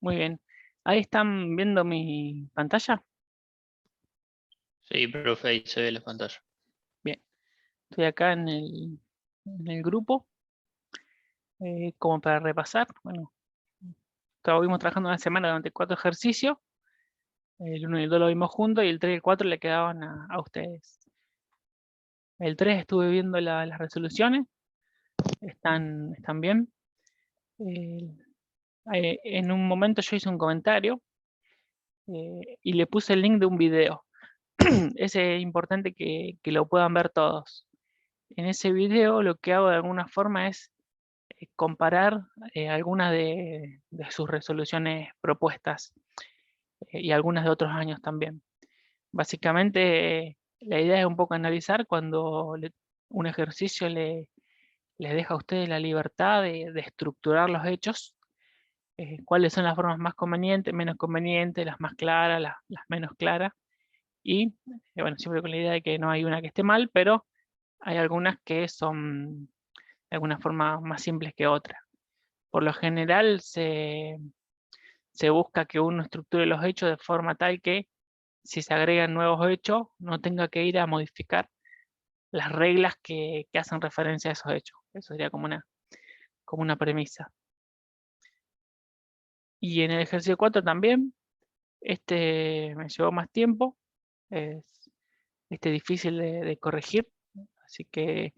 Muy bien. ¿Ahí están viendo mi pantalla? Sí, profe, ahí se ve la pantalla. Bien. Estoy acá en el grupo, como para repasar. Bueno, estuvimos trabajando una semana durante 4 ejercicios. El 1 y el 2 lo vimos juntos y el 3 y el 4 le quedaban a ustedes. El 3 estuve viendo las resoluciones. Están bien. Eh, en un momento yo hice un comentario y le puse el link de un video. Ese es importante que lo puedan ver todos. En ese video lo que hago de alguna forma es comparar algunas de sus resoluciones propuestas y algunas de otros años también. Básicamente, la idea es un poco analizar cuando un ejercicio les deja a ustedes la libertad de estructurar los hechos, cuáles son las formas más convenientes, menos convenientes, las más claras, las menos claras, y bueno, siempre con la idea de que no hay una que esté mal, pero hay algunas que son de alguna forma más simples que otras. Por lo general se busca que uno estructure los hechos de forma tal que si se agregan nuevos hechos no tenga que ir a modificar las reglas que hacen referencia a esos hechos. Eso sería como una premisa. Y en el ejercicio 4 también, este me llevó más tiempo, es difícil de corregir, así que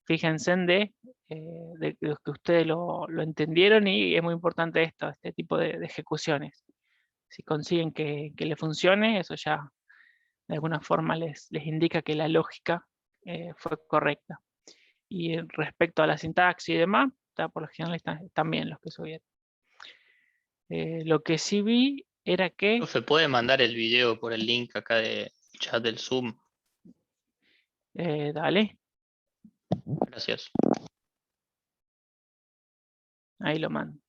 fíjense de que ustedes lo entendieron y es muy importante este tipo de ejecuciones. Si consiguen que le funcione, eso ya de alguna forma les indica que la lógica fue correcta. Y respecto a la sintaxis y demás, por lo general están bien los que subieron. Lo que sí vi era que... Profe, ¿puede mandar el video por el link acá de chat del Zoom? Dale, Gracias. ahí lo mando.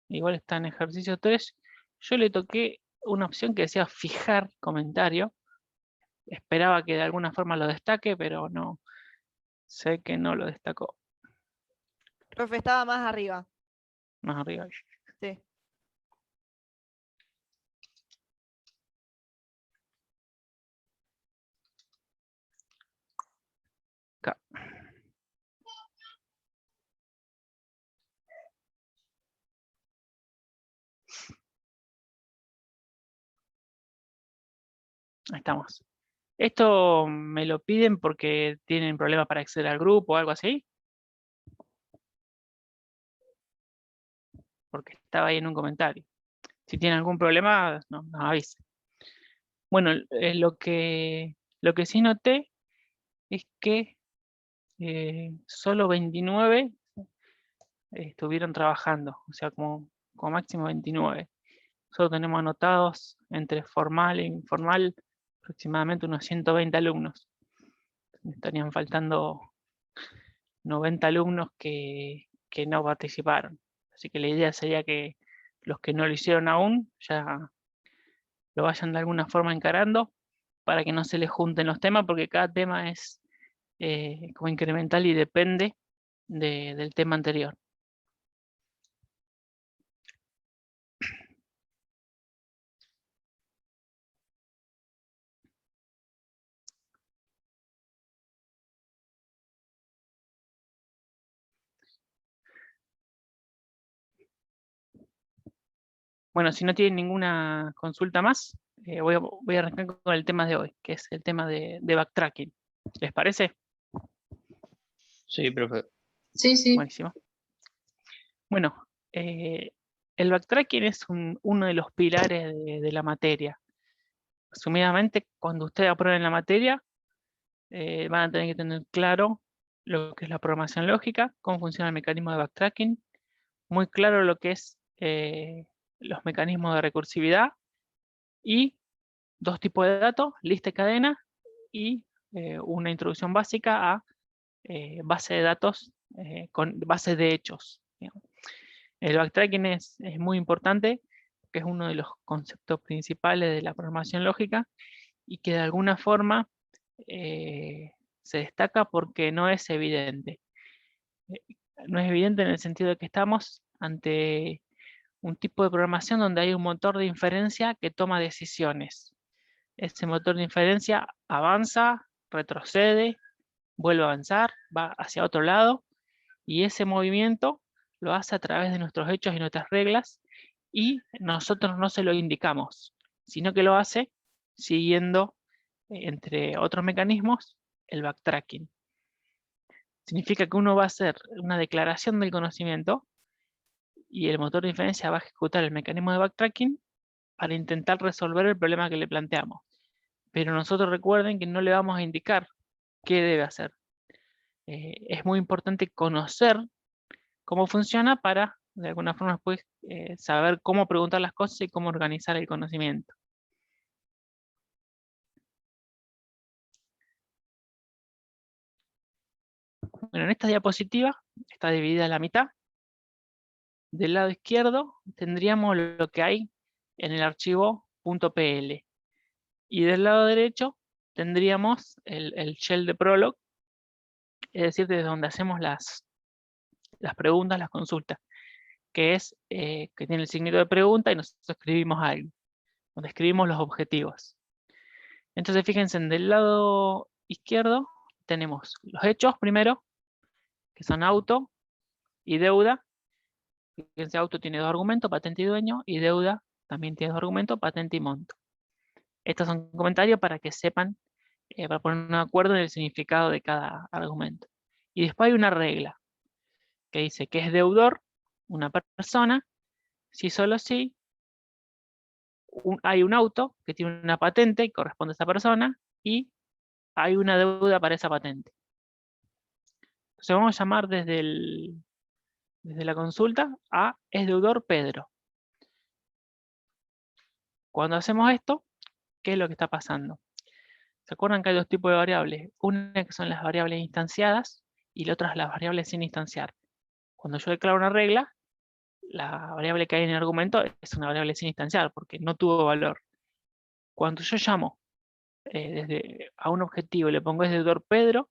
Igual está en ejercicio 3. Yo le toqué una opción que decía fijar comentario. Esperaba que de alguna forma lo destaque, pero no, sé que no lo destacó. Profe, estaba más arriba. Más arriba. Sí. Acá. Ahí estamos. ¿Esto me lo piden porque tienen problemas para acceder al grupo o algo así? Porque estaba ahí en un comentario. Si tienen algún problema, nos avisen. Bueno, lo que sí noté es que solo 29 estuvieron trabajando, o sea, como máximo 29. Solo tenemos anotados entre formal e informal aproximadamente unos 120 alumnos. Me estarían faltando 90 alumnos que no participaron. Así que la idea sería que los que no lo hicieron aún ya lo vayan de alguna forma encarando para que no se les junten los temas, porque cada tema es como incremental y depende del tema anterior. Bueno, si no tienen ninguna consulta más, voy a arrancar con el tema de hoy, que es el tema de backtracking. ¿Les parece? Sí, profe. Sí, sí. Buenísimo. Bueno, el backtracking es uno de los pilares de la materia. Resumidamente, cuando ustedes aprueben la materia, van a tener que tener claro lo que es la programación lógica, cómo funciona el mecanismo de backtracking, muy claro lo que es los mecanismos de recursividad y dos tipos de datos, lista y cadena, y una introducción básica a base de datos con base de hechos. Digamos. El backtracking es muy importante, que es uno de los conceptos principales de la programación lógica y que de alguna forma se destaca porque no es evidente. No es evidente en el sentido de que estamos ante un tipo de programación donde hay un motor de inferencia que toma decisiones. Ese motor de inferencia avanza, retrocede, vuelve a avanzar, va hacia otro lado, y ese movimiento lo hace a través de nuestros hechos y nuestras reglas, y nosotros no se lo indicamos, sino que lo hace siguiendo, entre otros mecanismos, el backtracking. Significa que uno va a hacer una declaración del conocimiento y el motor de inferencia va a ejecutar el mecanismo de backtracking para intentar resolver el problema que le planteamos. Pero nosotros recuerden que no le vamos a indicar qué debe hacer. Es muy importante conocer cómo funciona para, de alguna forma, después saber cómo preguntar las cosas y cómo organizar el conocimiento. Bueno, en esta diapositiva está dividida a la mitad. Del lado izquierdo tendríamos lo que hay en el archivo .pl. Y del lado derecho tendríamos el shell de Prolog, es decir, desde donde hacemos las preguntas, las consultas, que es que tiene el signito de pregunta y nosotros escribimos algo, donde escribimos los objetivos. Entonces fíjense, del lado izquierdo tenemos los hechos primero, que son auto y deuda. Fíjense, auto tiene dos argumentos, patente y dueño, y deuda también tiene dos argumentos, patente y monto. Estos son comentarios para que sepan, para poner un acuerdo en el significado de cada argumento. Y después hay una regla, que dice que es deudor una persona, si solo si hay un auto que tiene una patente y corresponde a esa persona, y hay una deuda para esa patente. Entonces vamos a llamar desde la consulta a es deudor Pedro. Cuando hacemos esto, ¿qué es lo que está pasando? ¿Se acuerdan que hay dos tipos de variables? Una que son las variables instanciadas y la otra es las variables sin instanciar. Cuando yo declaro una regla, la variable que hay en el argumento es una variable sin instanciar porque no tuvo valor. Cuando yo llamo a un objetivo y le pongo es deudor Pedro,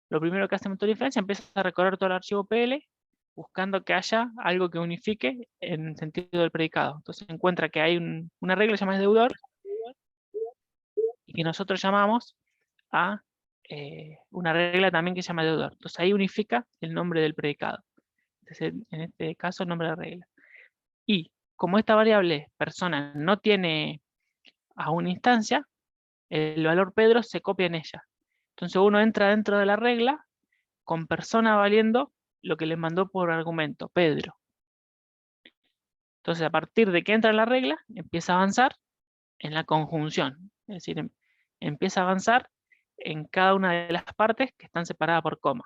lo primero que hace el motor de inferencia empieza a recorrer todo el archivo PL buscando que haya algo que unifique en el sentido del predicado. Entonces encuentra que hay una regla que se llama deudor y que nosotros llamamos a una regla también que se llama deudor. Entonces ahí unifica el nombre del predicado. Entonces, en este caso el nombre de la regla. Y como esta variable persona no tiene a una instancia, el valor Pedro se copia en ella. Entonces uno entra dentro de la regla con persona valiendo lo que le mandó por argumento, Pedro. Entonces a partir de que entra en la regla, empieza a avanzar en la conjunción. Es decir, empieza a avanzar en cada una de las partes que están separadas por coma.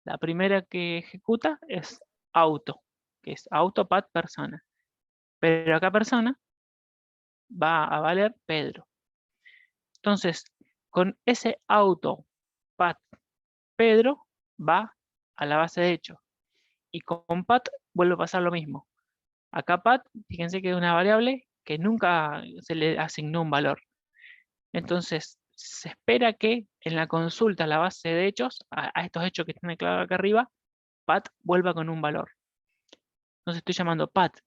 La primera que ejecuta es auto, que es auto, pat, persona. Pero acá persona va a valer Pedro. Entonces, con ese auto, pat, Pedro va a la base de hechos. Y con pat vuelve a pasar lo mismo. Acá pat, fíjense que es una variable que nunca se le asignó un valor. Entonces, se espera que en la consulta a la base de hechos, a estos hechos que están declarados acá arriba, pat vuelva con un valor. Entonces estoy llamando pat,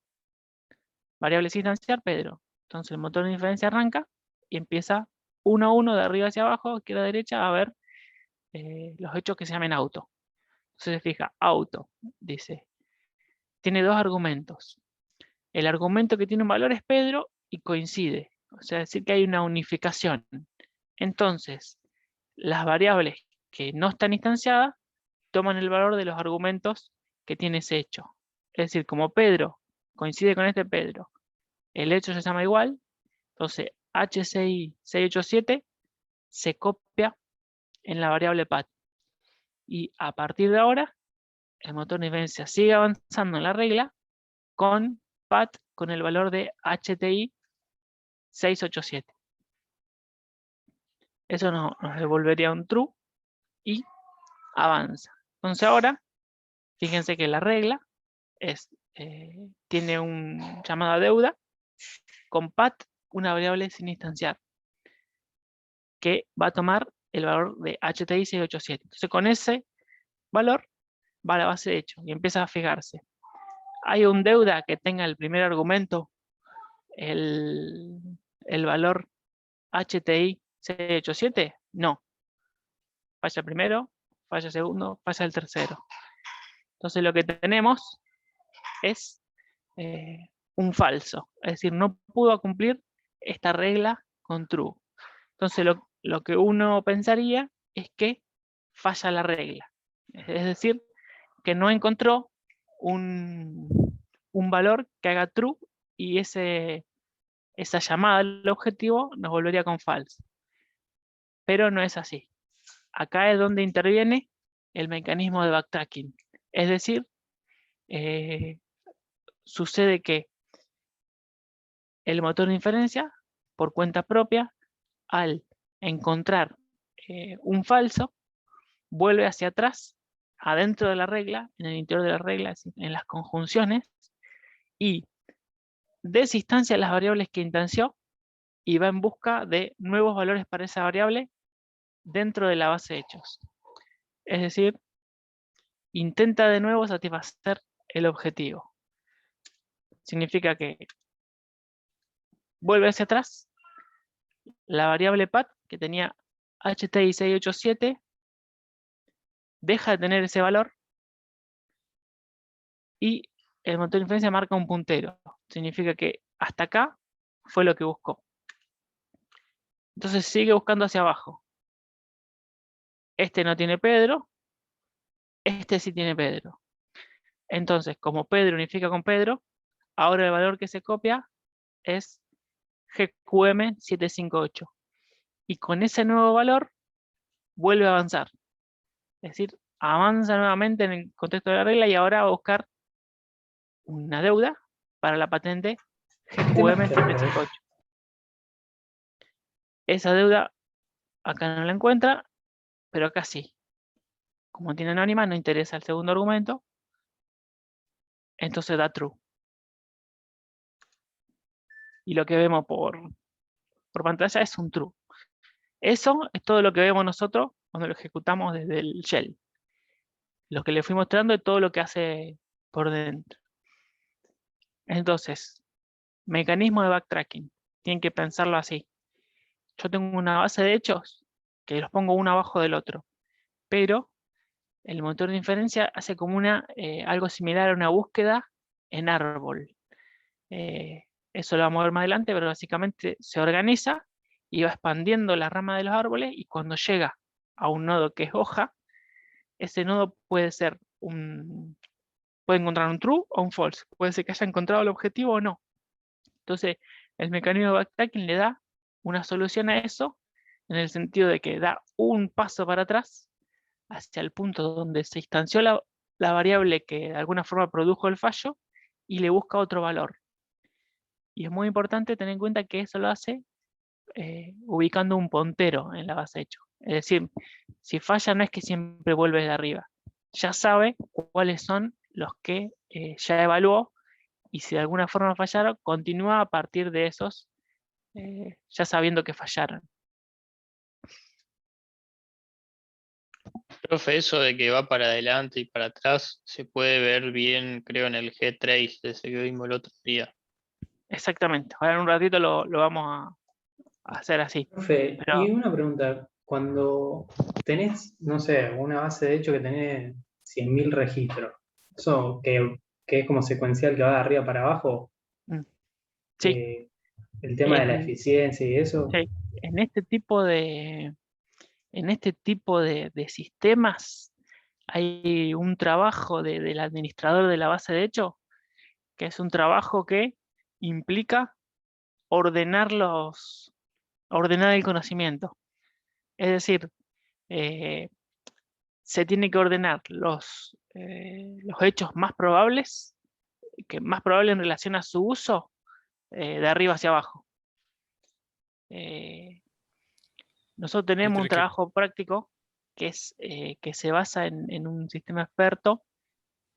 variable sin instanciar, Pedro. Entonces el motor de inferencia arranca y empieza uno a uno, de arriba hacia abajo, izquierda a derecha, a ver los hechos que se llamen auto. Entonces se fija, auto, dice, tiene dos argumentos. El argumento que tiene un valor es Pedro y coincide. O sea, decir que hay una unificación. Entonces, las variables que no están instanciadas toman el valor de los argumentos que tiene ese hecho. Es decir, como Pedro coincide con este Pedro, el hecho se llama igual, entonces HCI 687 se copia en la variable pat. Y a partir de ahora, el motor de inferencia sigue avanzando en la regla con pat con el valor de HTI 687. Eso nos devolvería un true y avanza. Entonces ahora, fíjense que la regla tiene un llamado a deuda con pat, una variable sin instanciar, que va a tomar el valor de HTI 687. Entonces con ese valor va a la base de hecho y empieza a fijarse. ¿hay un deuda que tenga el primer argumento el valor HTI 687? No. Falla el primero, falla el segundo, falla el tercero. Entonces lo que tenemos es un falso. Es decir, no pudo cumplir esta regla con true. Entonces lo que uno pensaría es que falla la regla. Es decir, que no encontró un valor que haga true y esa llamada al objetivo nos volvería con false. Pero no es así. Acá es donde interviene el mecanismo de backtracking. Es decir, sucede que el motor de inferencia, por cuenta propia, al encontrar un falso, vuelve hacia atrás, adentro de la regla, en el interior de la regla, en las conjunciones, y desinstancia las variables que instanció y va en busca de nuevos valores para esa variable dentro de la base de hechos. Es decir, intenta de nuevo satisfacer el objetivo. Significa que vuelve hacia atrás, la variable path que tenía HTI 687 deja de tener ese valor y el motor de inferencia marca un puntero. Significa que hasta acá fue lo que buscó. Entonces sigue buscando hacia abajo. Este no tiene Pedro, este sí tiene Pedro. Entonces, como Pedro unifica con Pedro, ahora el valor que se copia es GQM 758. Y con ese nuevo valor vuelve a avanzar. Es decir, avanza nuevamente en el contexto de la regla y ahora va a buscar una deuda para la patente GQM 758. Esa deuda acá no la encuentra, pero acá sí. Como tiene anónima, no interesa el segundo argumento, entonces da true. Y lo que vemos por pantalla es un true. Eso es todo lo que vemos nosotros cuando lo ejecutamos desde el shell. Lo que le fui mostrando es todo lo que hace por dentro. Entonces, mecanismo de backtracking. Tienen que pensarlo así. Yo tengo una base de hechos que los pongo uno abajo del otro, pero el motor de inferencia hace como algo similar a una búsqueda en árbol. Eso lo vamos a ver más adelante, pero básicamente se organiza y va expandiendo la rama de los árboles y cuando llega a un nodo que es hoja, ese nodo puede encontrar un true o un false. Puede ser que haya encontrado el objetivo o no. Entonces, el mecanismo de backtracking le da una solución a eso en el sentido de que da un paso para atrás hacia el punto donde se instanció la variable que de alguna forma produjo el fallo y le busca otro valor. Y es muy importante tener en cuenta que eso lo hace ubicando un puntero en la base de hechos. Es decir, si falla no es que siempre vuelve de arriba. Ya sabe cuáles son los que ya evaluó y si de alguna forma fallaron, continúa a partir de esos, ya sabiendo que fallaron. Profe, eso de que va para adelante y para atrás se puede ver bien, creo, en el G-Trace, ese que vimos el otro día. Exactamente. Ahora en un ratito lo vamos a hacer así. Profe, Pero, y una pregunta, cuando tenés, no sé, una base de hecho que tenés 100.000 registros, eso que es como secuencial que va de arriba para abajo, sí, el tema de la eficiencia y eso, sí, en este tipo de sistemas hay un trabajo del administrador de la base de hechos, que es un trabajo que implica ordenar el conocimiento. Es decir, se tiene que ordenar los hechos más probables en relación a su uso, de arriba hacia abajo. Nosotros tenemos un trabajo práctico que se basa en un sistema experto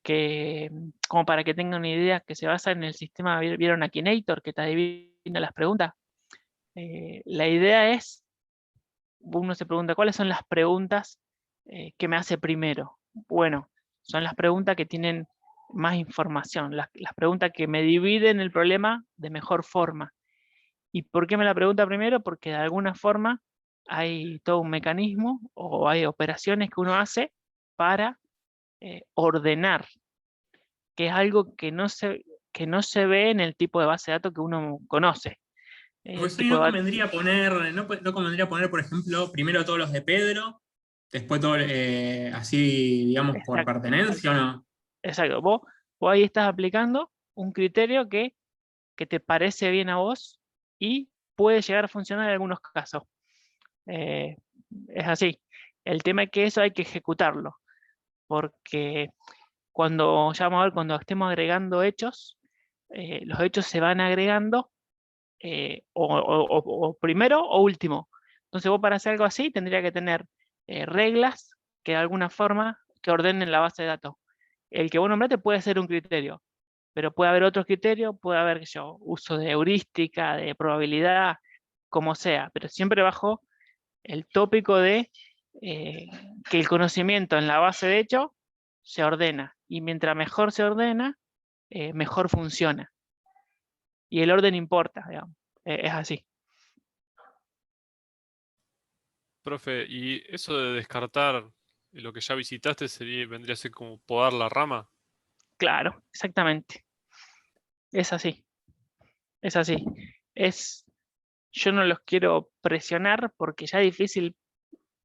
que, como para que tengan una idea, que se basa en el sistema, ¿vieron Akinator, que te adivina las preguntas? La idea es, uno se pregunta, ¿cuáles son las preguntas que me hace primero? Bueno, son las preguntas que tienen más información, las preguntas que me dividen el problema de mejor forma. ¿Y por qué me la pregunta primero? Porque de alguna forma hay todo un mecanismo o hay operaciones que uno hace para ordenar, que es algo que no se ve en el tipo de base de datos que uno conoce. El Profesor, ¿y tipo no de convendría poner, no convendría poner, por ejemplo, primero todos los de Pedro, después todo, así, digamos, por Exacto. pertenencia o no? Exacto. Vos ahí estás aplicando un criterio que te parece bien a vos y puede llegar a funcionar en algunos casos. Es así. El tema es que eso hay que ejecutarlo, porque ya vamos a ver, cuando estemos agregando hechos, los hechos se van agregando o primero o último. Entonces vos, para hacer algo así, tendría que tener reglas que de alguna forma que ordenen la base de datos. El que vos nombraste puede ser un criterio, pero puede haber otros criterios, puede haber, uso de heurística, de probabilidad, como sea, pero siempre bajo el tópico de que el conocimiento en la base de hecho se ordena, y mientras mejor se ordena, mejor funciona. Y el orden importa, digamos. Es así. Profe, ¿y eso de descartar lo que ya visitaste vendría a ser como podar la rama? Claro, exactamente. Es así. Es así. Yo no los quiero presionar porque ya es difícil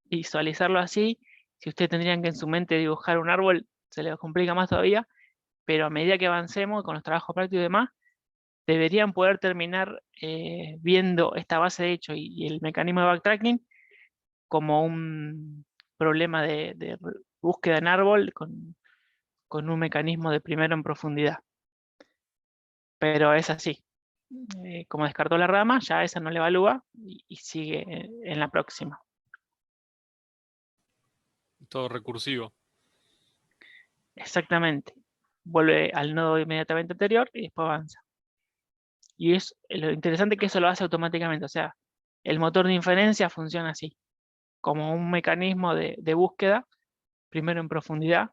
visualizarlo así. Si ustedes tendrían que en su mente dibujar un árbol, se les complica más todavía, pero a medida que avancemos con los trabajos prácticos y demás, deberían poder terminar viendo esta base de hecho y el mecanismo de backtracking como un problema de búsqueda en árbol con un mecanismo de primero en profundidad. Pero es así. Como descartó la rama, ya esa no le evalúa y sigue en la próxima. Todo recursivo. Exactamente. Vuelve al nodo inmediatamente anterior y después avanza. Y es lo interesante, que eso lo hace automáticamente. O sea, el motor de inferencia funciona así, como un mecanismo de búsqueda, primero en profundidad,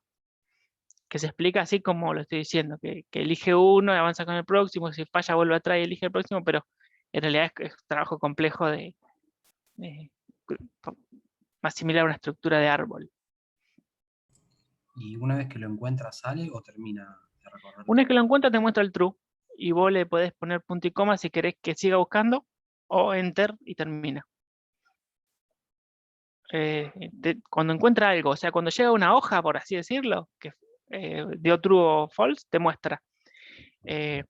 que se explica así como lo estoy diciendo, que elige uno y avanza con el próximo, si falla vuelve atrás y elige el próximo, pero en realidad es un trabajo complejo de- más similar a una estructura de árbol. Y una vez que lo encuentra, ¿sale o termina de recorrer? Una vez que lo encuentras, te muestra el true, y vos le podés poner punto y coma si querés que siga buscando, o enter y termina. Cuando encuentra algo, o sea, cuando llega una hoja, por así decirlo, que dio true o false, te muestra. En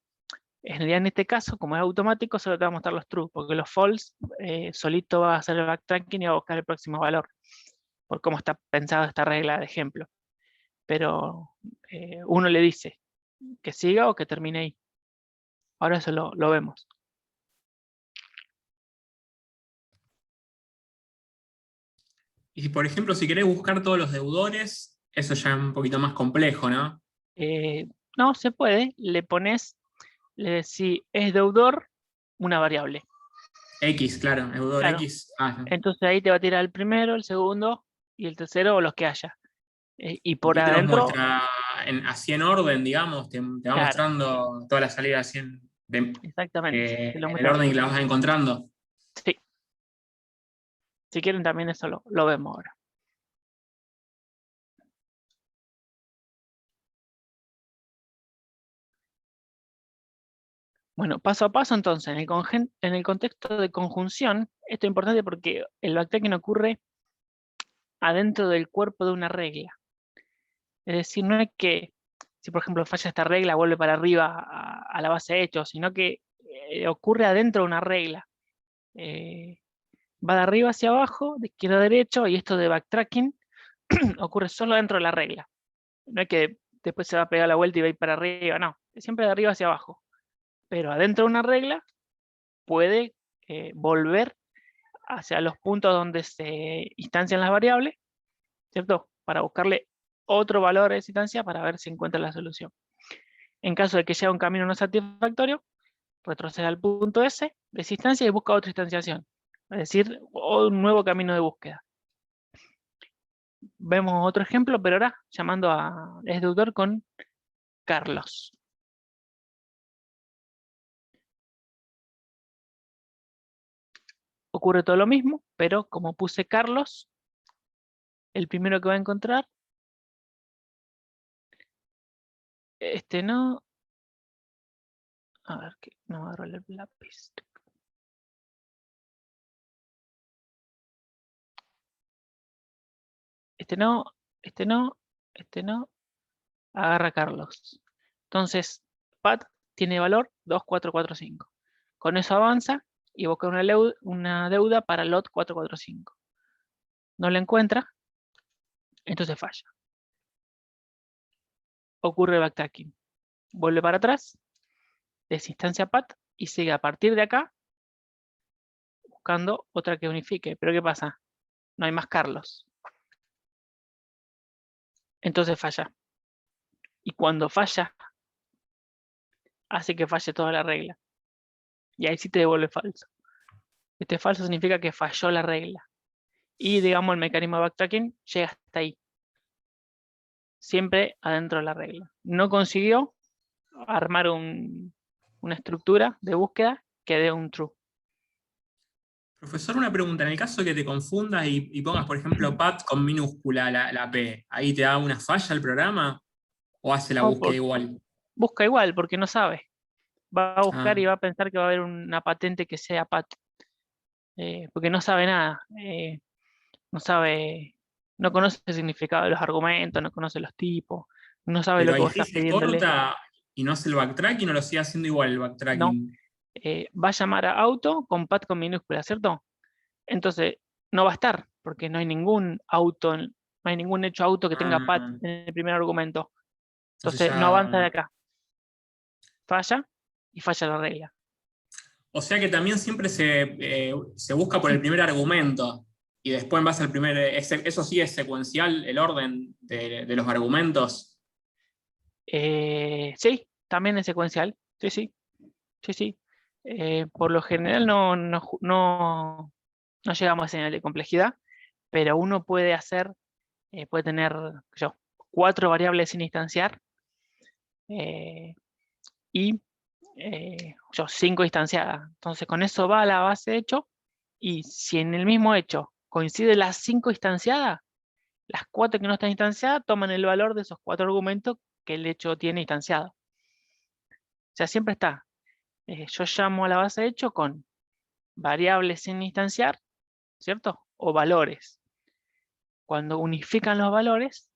realidad, en este caso, como es automático, solo te va a mostrar los true, porque los false solito va a hacer el backtracking y va a buscar el próximo valor, por cómo está pensada esta regla de ejemplo. Pero uno le dice que siga o que termine ahí. Ahora eso lo vemos. Y si, por ejemplo, si querés buscar todos los deudores, eso ya es un poquito más complejo, ¿no? No, se puede. Le decís es deudor, una variable. X, claro, deudor Claro. X. Entonces ahí te va a tirar el primero, el segundo y el tercero, o los que haya. Y por ¿Y qué te los adentro, muestra? Así en orden, digamos, te va claro, mostrando todas las salidas así exactamente. Te lo en el muestra. orden que las vas encontrando. Sí. Si quieren también eso lo vemos ahora. Bueno, paso a paso entonces, en el contexto de conjunción, esto es importante porque el backtracking ocurre adentro del cuerpo de una regla. Es decir, no es que si por ejemplo falla esta regla vuelve para arriba a la base de hechos, sino que ocurre adentro de una regla. Va de arriba hacia abajo, de izquierda a derecha, y esto de backtracking ocurre solo dentro de la regla. No es que después se va a pegar la vuelta y va a ir para arriba, no, es siempre de arriba hacia abajo. Pero adentro de una regla puede volver hacia los puntos donde se instancian las variables, ¿cierto? Para buscarle otro valor a esa instancia para ver si encuentra la solución. En caso de que sea un camino no satisfactorio, retrocede al punto S de esa instancia y busca otra instanciación, es decir, un nuevo camino de búsqueda. Vemos otro ejemplo, pero ahora llamando a es deudor con Carlos. Ocurre todo lo mismo, pero como puse Carlos, el primero que va a encontrar, este no, a ver, que no agarro el lápiz. Este no, este no, este no, agarra Carlos. Entonces, Pat tiene valor 2, 4, 4, 5. Con eso avanza y busca una deuda para lot 4, 4, 5. No la encuentra, entonces falla. Ocurre backtracking. Vuelve para atrás, desinstancia Pat y sigue a partir de acá buscando otra que unifique. Pero ¿qué pasa? No hay más Carlos. Entonces falla. Y cuando falla, hace que falle toda la regla. Y ahí sí te devuelve falso. Este falso significa que falló la regla. Y digamos el mecanismo de backtracking llega hasta ahí. Siempre adentro de la regla. No consiguió armar una estructura de búsqueda que dé un true. Profesor, una pregunta. En el caso que te confundas y pongas, por ejemplo, Pat con minúscula la P, ¿ahí te da una falla el programa? ¿O hace la No, búsqueda igual? Busca igual porque no sabe. Va a buscar Ah. y va a pensar que va a haber una patente que sea Pat. Porque no sabe nada. No sabe, no conoce el significado de los argumentos, no conoce los tipos, no sabe lo Pero que ahí vos sí estás se pidiéndole. corta y no hace el backtracking o lo sigue haciendo igual el No. backtracking. Va a llamar a auto con Pat con minúscula, ¿cierto? Entonces no va a estar, porque no hay ningún auto, no hay ningún hecho auto que tenga Pat Ah, en el primer argumento. entonces Entonces no avanza de ya. acá. Falla y falla la regla. O sea que también siempre se busca por el primer argumento y después en base al primer. Eso sí es secuencial, el orden de los argumentos. Sí, también es secuencial. Sí, sí. Sí, sí. Por lo general no llegamos a ese nivel de complejidad, pero uno puede hacer, puede tener, qué sé yo, 4 variables sin instanciar y 5 instanciadas. Entonces con eso va a la base de hecho y si en el mismo hecho coinciden las 5 instanciadas, las 4 que no están instanciadas toman el valor de esos 4 argumentos que el hecho tiene instanciado. O sea, siempre está. Yo llamo a la base de hecho con variables sin instanciar, ¿cierto? O valores. Cuando unifican los valores,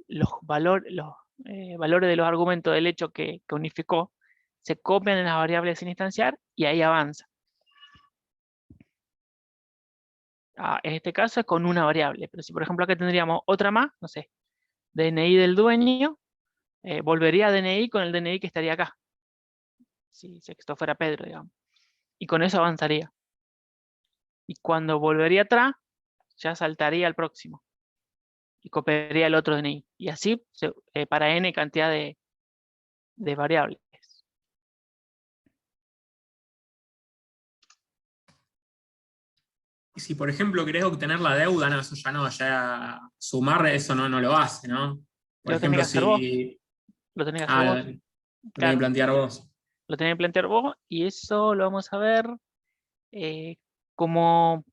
los valores de los argumentos del hecho que unificó se copian en las variables sin instanciar y ahí avanza. En este caso es con una variable, pero si por ejemplo acá tendríamos otra más, no sé, DNI del dueño, volvería a DNI con el DNI que estaría acá. Si esto fuera Pedro, digamos. Y con eso avanzaría. Y cuando volvería atrás, ya saltaría al próximo. Y copiaría el otro DNI. Y así para n cantidad de variables. Y si, por ejemplo, querés obtener la deuda, no, eso ya no, ya sumar eso no lo hace, ¿no? Por Lo tenés ejemplo, que hacer vos. si. Lo tenés que hacer vos. Lo tenés que Claro, plantear vos. lo tenés que plantear vos y eso lo vamos a ver como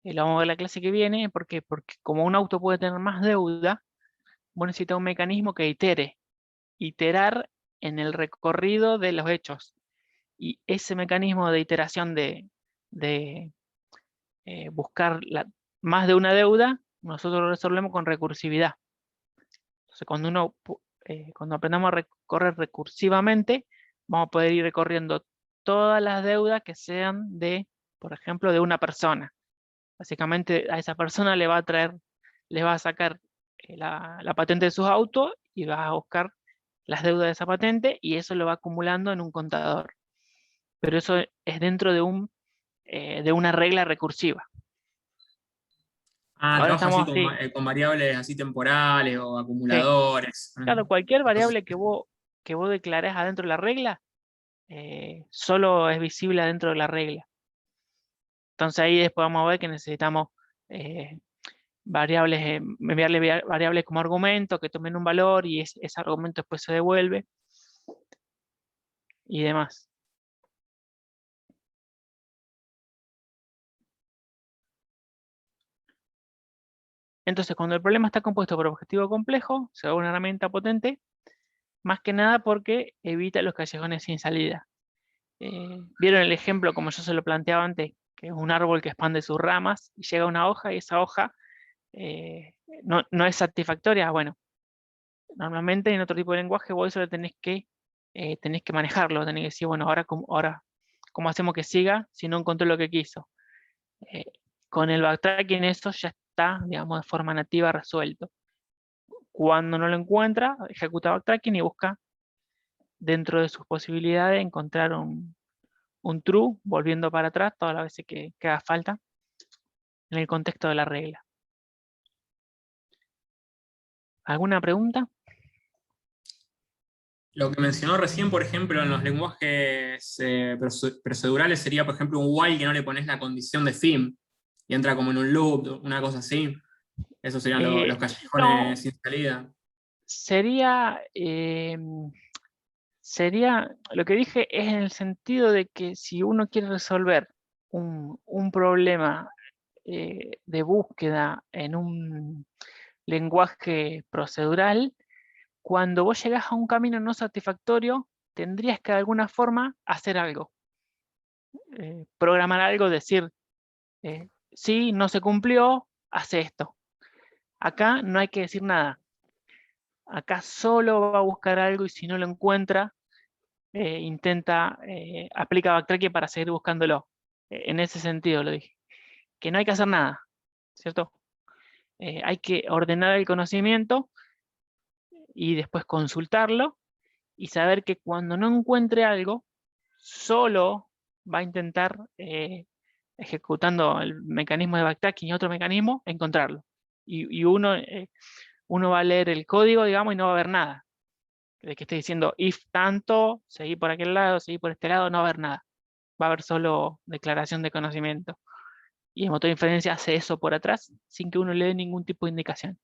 lo vamos a ver en la clase que viene. ¿Por qué? Porque como un auto puede tener más deuda, vos necesitas un mecanismo que itere. Iterar en el recorrido de los hechos. Y ese mecanismo de iteración de buscar más de una deuda, nosotros lo resolvemos con recursividad. Entonces, cuando aprendamos a recorrer recursivamente, vamos a poder ir recorriendo todas las deudas que sean de, por ejemplo, de una persona. Básicamente a esa persona le va a sacar la patente de sus autos y va a buscar las deudas de esa patente y eso lo va acumulando en un contador. Pero eso es dentro de una regla recursiva. Ah, Ahora trabaja así estamos así. con variables así temporales o Sí. acumuladores. Claro, cualquier variable que vos declarás adentro de la regla, solo es visible adentro de la regla. Entonces ahí después vamos a ver que necesitamos enviarle variables como argumento, que tomen un valor y ese argumento después se devuelve y demás. Entonces, cuando el problema está compuesto por objetivo complejo, se da una herramienta potente, más que nada porque evita los callejones sin salida. ¿Vieron el ejemplo, como yo se lo planteaba antes, que es un árbol que expande sus ramas y llega a una hoja y esa hoja no es satisfactoria? Bueno, normalmente en otro tipo de lenguaje vos eso lo tenés que manejarlo, tenés que decir, bueno, ahora ¿cómo hacemos que siga si no encontró lo que quiso? Con el backtracking eso ya está, digamos, de forma nativa resuelto. Cuando no lo encuentra, ejecuta backtracking y busca dentro de sus posibilidades encontrar un true, volviendo para atrás todas las veces que haga falta en el contexto de la regla. ¿Alguna pregunta? Lo que mencionó recién, por ejemplo, en los lenguajes procedurales sería, por ejemplo, un while que no le pones la condición de fin y entra como en un loop, una cosa así. Esos serían los No, callejones sin salida. sería, lo que dije es en el sentido de que si uno quiere resolver un problema de búsqueda en un lenguaje procedural, cuando vos llegás a un camino no satisfactorio, tendrías que de alguna forma hacer algo. Programar algo, decir, sí, no se cumplió, hace esto. Acá no hay que decir nada. Acá solo va a buscar algo y si no lo encuentra, aplica backtracking para seguir buscándolo. En ese sentido lo dije. Que no hay que hacer nada, ¿cierto? Hay que ordenar el conocimiento y después consultarlo y saber que cuando no encuentre algo, solo va a intentar, ejecutando el mecanismo de backtracking y otro mecanismo, encontrarlo. Y uno va a leer el código, digamos, y no va a ver nada. De que esté diciendo if tanto, seguí por aquel lado, seguí por este lado, no va a haber nada. Va a haber solo declaración de conocimiento. Y el motor de inferencia hace eso por atrás sin que uno le dé ningún tipo de indicación.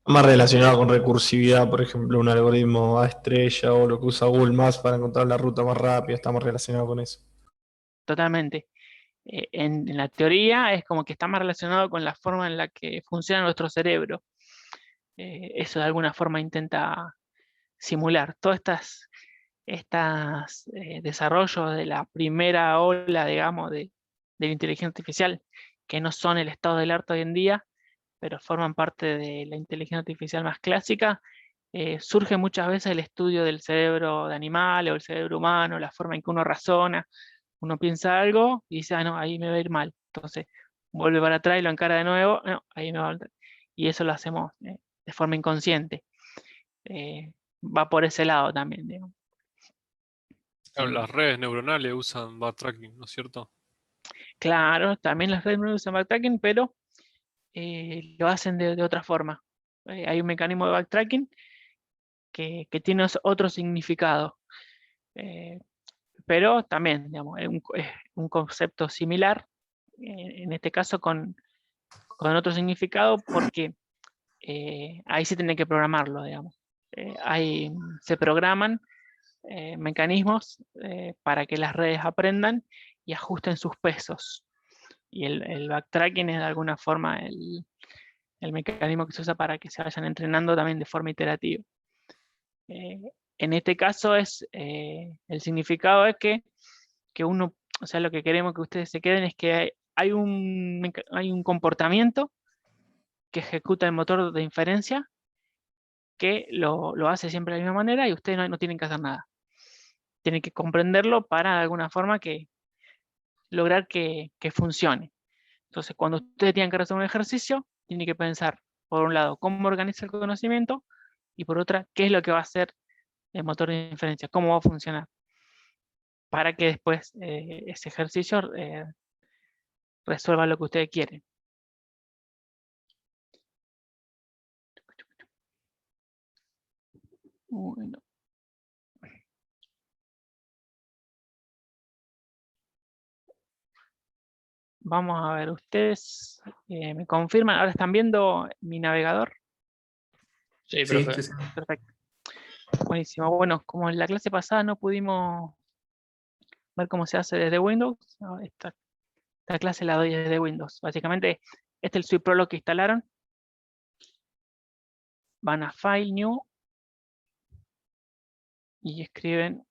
Más relacionado con recursividad, por ejemplo, un algoritmo A estrella o lo que usa Google Maps para encontrar la ruta más rápida, está más relacionado con eso. Totalmente. En la teoría es como que está más relacionado con la forma en la que funciona nuestro cerebro. Eso de alguna forma intenta simular. Todos estos desarrollos de la primera ola, digamos, de la inteligencia artificial, que no son el estado del arte hoy en día, pero forman parte de la inteligencia artificial más clásica, surge muchas veces el estudio del cerebro de animales o el cerebro humano, la forma en que uno razona, uno piensa algo y dice, ah, no, ahí me va a ir mal. Entonces vuelve para atrás y lo encara de nuevo, no, ahí me va a ir. Y eso lo hacemos de forma inconsciente. Va por ese lado también, digamos. Claro, las redes neuronales usan backtracking, ¿no es cierto? Claro, también las redes no usan backtracking, pero lo hacen de otra forma. Hay un mecanismo de backtracking que tiene otro significado. Pero también, digamos, es un concepto similar, en este caso con otro significado, porque ahí se tiene que programarlo, digamos. Se programan mecanismos para que las redes aprendan y ajusten sus pesos. Y el backtracking es de alguna forma el mecanismo que se usa para que se vayan entrenando también de forma iterativa. En este caso el significado es que uno, o sea, lo que queremos que ustedes se queden es que hay un comportamiento que ejecuta el motor de inferencia que lo hace siempre de la misma manera y ustedes no tienen que hacer nada. Tienen que comprenderlo para de alguna forma lograr que funcione. Entonces, cuando ustedes tienen que resolver un ejercicio, tienen que pensar, por un lado, cómo organiza el conocimiento y por otra, qué es lo que va a hacer el motor de inferencia, cómo va a funcionar, para que después ese ejercicio resuelva lo que ustedes quieren. Bueno. Vamos a ver, ustedes me confirman, ahora están viendo mi navegador. Sí, Sí, profe. sí, sí. Perfecto. Buenísimo. Bueno, como en la clase pasada no pudimos ver cómo se hace desde Windows, esta clase la doy desde Windows. Básicamente, este es el Swift Prolog que instalaron. Van a File, New, y escriben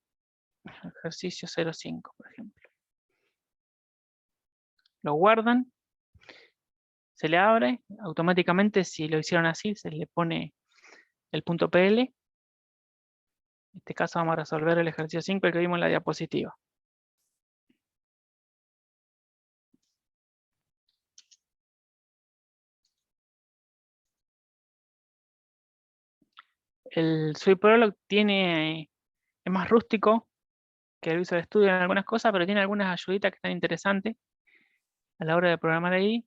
ejercicio 05, por ejemplo. Lo guardan, se le abre, automáticamente si lo hicieron así, se le pone el punto .pl. En este caso vamos a resolver el ejercicio 5, el que vimos en la diapositiva. El Swift Prolog es más rústico que el Visual Studio en algunas cosas, pero tiene algunas ayuditas que están interesantes a la hora de programar ahí.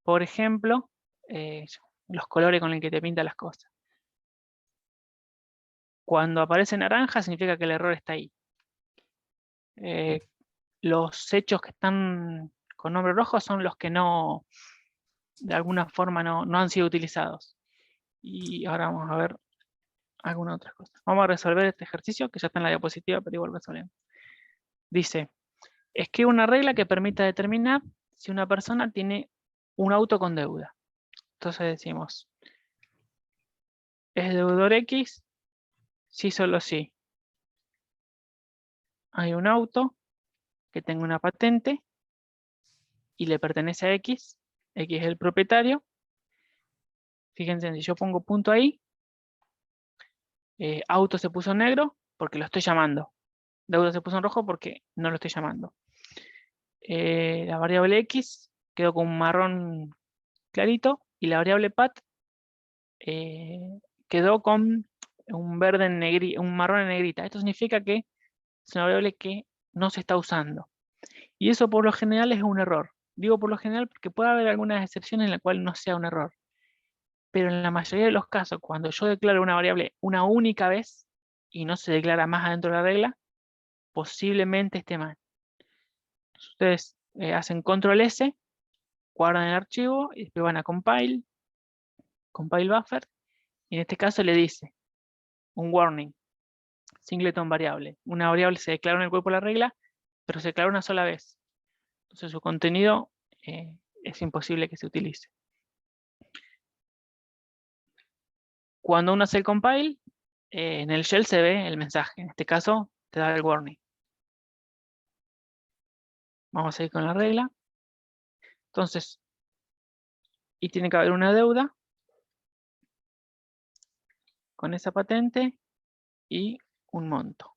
Por ejemplo, los colores con los que te pinta las cosas. Cuando aparece naranja significa que el error está ahí. Los hechos que están con nombre rojo son los que no, de alguna forma no han sido utilizados. Y ahora vamos a ver alguna otra cosa. Vamos a resolver este ejercicio que ya está en la diapositiva, pero igual resolvemos. Dice, escribe una regla que permita determinar si una persona tiene un auto con deuda. Entonces decimos, ¿es deudor X? Sí, solo sí. Hay un auto que tenga una patente y le pertenece a X. X es el propietario. Fíjense, si yo pongo punto ahí, auto se puso en negro porque lo estoy llamando. Deuda se puso en rojo porque no lo estoy llamando. La variable X quedó con un marrón clarito y la variable pat quedó con un verde en un marrón en negrita. Esto significa que es una variable que no se está usando. Y eso por lo general es un error. Digo por lo general porque puede haber algunas excepciones en las cuales no sea un error. Pero en la mayoría de los casos, cuando yo declaro una variable una única vez y no se declara más adentro de la regla, posiblemente esté mal. Ustedes hacen control S, guardan el archivo y después van a compile buffer, y en este caso le dice un warning, singleton variable. Una variable se declara en el cuerpo de la regla, pero se declara una sola vez. Entonces su contenido es imposible que se utilice. Cuando uno hace el compile, en el shell se ve el mensaje. En este caso, te da el warning. Vamos a ir con la regla. Entonces, y tiene que haber una deuda con esa patente y un monto.